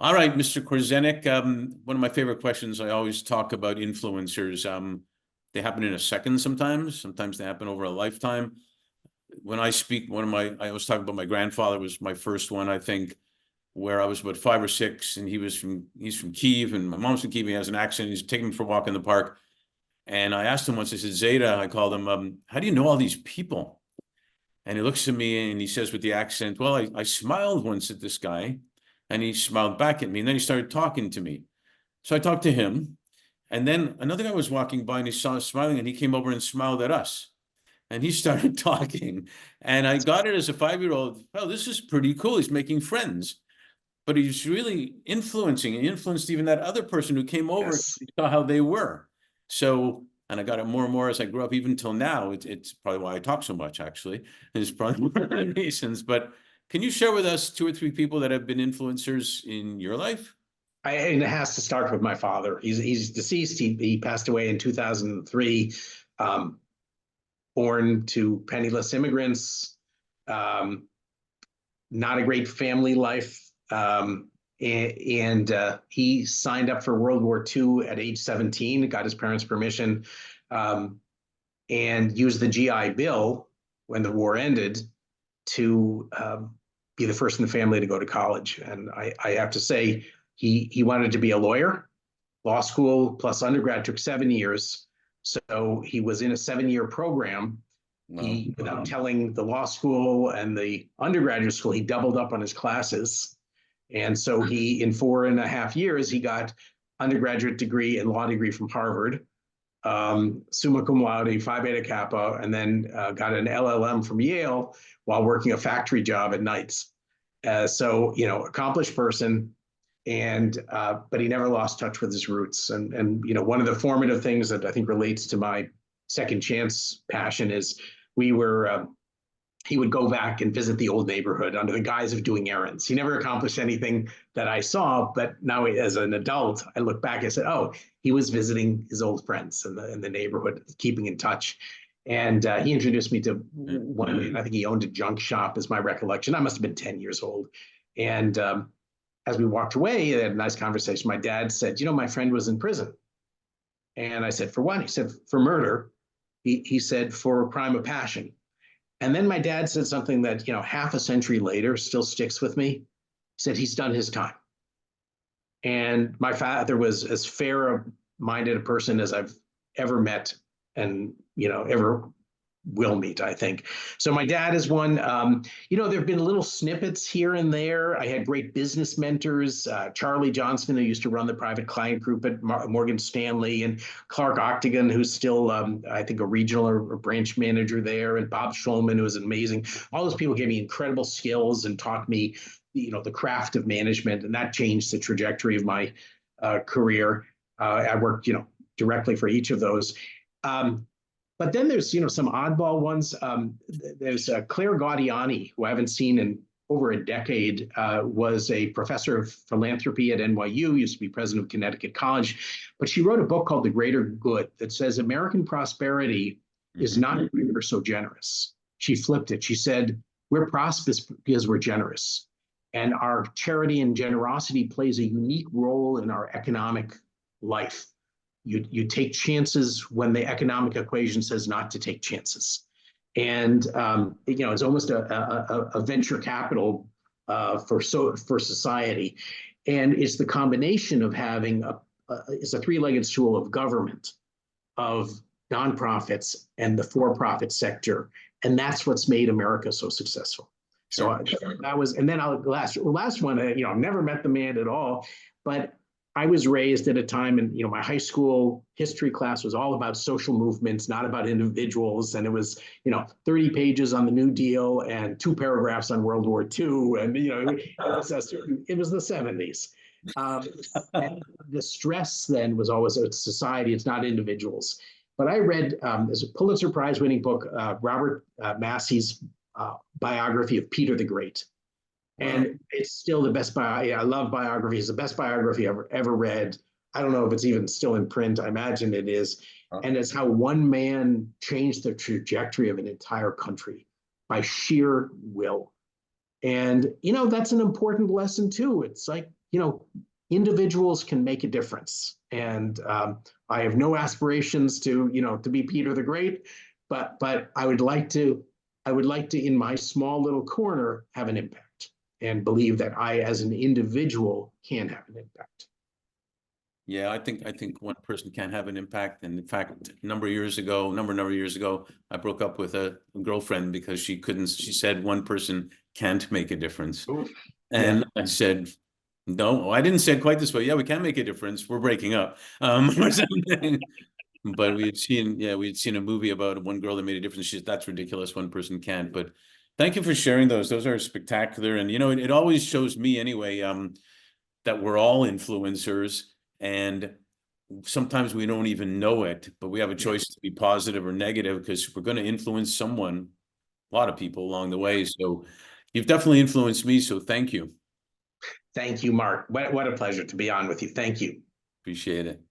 All right, Mr. Korzenik, one of my favorite questions, I always talk about influencers. They happen in a second sometimes. Sometimes they happen over a lifetime. When I speak, I was talking about my grandfather was my first one, I think, where I was about 5 or 6, and he's from Kyiv, and my mom's from Kyiv. He has an accent. He's taking me for a walk in the park. And I asked him once, I said, Zeta, I called him, how do you know all these people? And he looks at me and he says with the accent, well, I smiled once at this guy, and he smiled back at me, and then he started talking to me. So I talked to him, and then another guy was walking by and he saw us smiling, and he came over and smiled at us. And he started talking, and I got it as a 5-year-old. Oh, this is pretty cool. He's making friends, but he's really influencing. He influenced even that other person who came over. Yes. And saw how they were. So, and I got it more and more as I grew up, even till now. It's probably why I talk so much, actually. It's probably one of the reasons. But can you share with us 2 or 3 people that have been influencers in your life? And it has to start with my father. He's deceased. He passed away in 2003, born to penniless immigrants, not a great family life. He signed up for World War II at age 17, got his parents' permission, and used the GI Bill when the war ended to be the first in the family to go to college. And I have to say, he wanted to be a lawyer. Law school plus undergrad took 7 years. So he was in a 7-year program. He, without telling the law school and the undergraduate school, he doubled up on his classes. And so he, in 4.5 years, he got undergraduate degree and law degree from Harvard, summa cum laude, Phi Beta Kappa, and then got an LLM from Yale while working a factory job at nights. So, accomplished person, and but he never lost touch with his roots. And one of the formative things that I think relates to my second chance passion is he would go back and visit the old neighborhood under the guise of doing errands. He never accomplished anything that I saw, but now as an adult, I look back and said, oh, he was visiting his old friends in the neighborhood, keeping in touch. And he introduced me to one, I think he owned a junk shop, is my recollection. I must have been 10 years old. And as we walked away, they had a nice conversation. My dad said, my friend was in prison. And I said, for what? He said, for murder. He said, for a crime of passion. And then my dad said something that, half a century later still sticks with me. He said, he's done his time. And my father was as fair-minded a person as I've ever met and, ever will meet, I think. So my dad is one. There have been little snippets here and there. I had great business mentors, Charlie Johnston, who used to run the private client group at Morgan Stanley, and Clark Octagon, who's still, I think, a regional or branch manager there, and Bob Schulman, who is amazing. All those people gave me incredible skills and taught me, the craft of management, and that changed the trajectory of my career. I worked, directly for each of those. But then there's, some oddball ones. There's Claire Gaudiani, who I haven't seen in over a decade, was a professor of philanthropy at NYU, used to be president of Connecticut College. But she wrote a book called The Greater Good that says American prosperity is not because we're so generous. She flipped it. She said, we're prosperous because we're generous. And our charity and generosity plays a unique role in our economic life. You take chances when the economic equation says not to take chances. And, it's almost a venture capital for society. And it's the combination of having it's a three-legged stool of government, of nonprofits, and the for-profit sector. And that's what's made America so successful. So that was, and then last one, I've never met the man at all, but I was raised at a time, and my high school history class was all about social movements, not about individuals. And it was 30 pages on the New Deal and 2 paragraphs on World War II, and it was the 70s. And the stress then was always it's society, it's not individuals. But I read there's a Pulitzer Prize winning book, Robert Massey's biography of Peter the Great. And it's still the best I love biographies. The best biography I've ever read. I don't know if it's even still in print. I imagine it is. And it's how one man changed the trajectory of an entire country by sheer will. And, that's an important lesson too. It's like, individuals can make a difference. And I have no aspirations to, to be Peter the Great, but I would like to, in my small little corner, have an impact and believe that I, as an individual, can have an impact. Yeah, I think one person can have an impact. And in fact, a number of years ago, I broke up with a girlfriend because she said one person can't make a difference. Ooh, and yeah. I said, no, I didn't say it quite this way. Yeah, we can make a difference. We're breaking up. Or something. But we had seen a movie about one girl that made a difference. She said, that's ridiculous. One person can't. But thank you for sharing those. Those are spectacular. And, it always shows me anyway, that we're all influencers, and sometimes we don't even know it, but we have a choice to be positive or negative because we're going to influence someone, a lot of people along the way. So you've definitely influenced me. So thank you. Thank you, Mark. What a pleasure to be on with you. Thank you. Appreciate it.